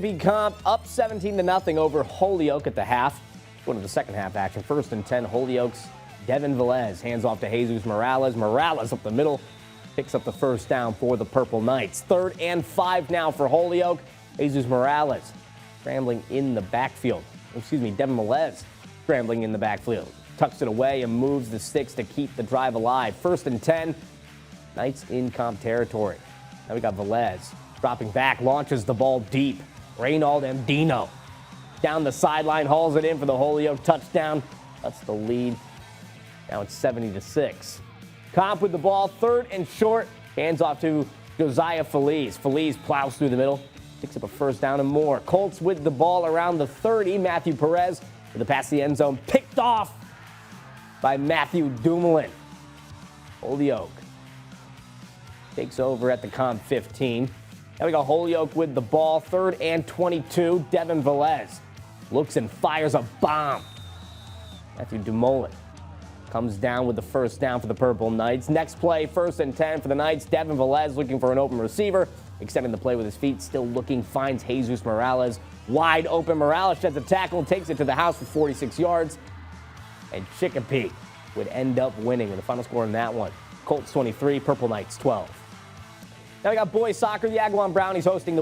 Comp up 17-0 over Holyoke at the half. Going to the second half action. 1st and 10, Holyoke's Devin Velez hands off to Jesus Morales. Morales up the middle, picks up the first down for the Purple Knights. 3rd and 5 now for Holyoke. Jesus Morales scrambling in the backfield. Devin Velez scrambling in the backfield. Tucks it away and moves the sticks to keep the drive alive. 1st and 10, Knights in comp territory. Now we got Velez dropping back, launches the ball deep. Reynald Andino down the sideline, hauls it in for the Holyoke touchdown. That's the lead. Now it's 70-6. Comp with the ball, 3rd and short. Hands off to Josiah Feliz. Feliz plows through the middle, picks up a first down and more. Colts with the ball around the 30. Matthew Perez with the pass to the end zone, picked off by Matthew Dumoulin. Holyoke takes over at the comp 15. Now we got Holyoke with the ball, 3rd and 22. Devin Velez looks and fires a bomb. Matthew Dumoulin comes down with the first down for the Purple Knights. Next play, 1st and 10 for the Knights. Devin Velez looking for an open receiver, extending the play with his feet, still looking, finds Jesus Morales. Wide open, Morales sheds a tackle, takes it to the house for 46 yards. And Chicopee would end up winning with the final score in that one. Colts 23, Purple Knights 12. Now we got boys soccer. The Agawam Brownies hosting the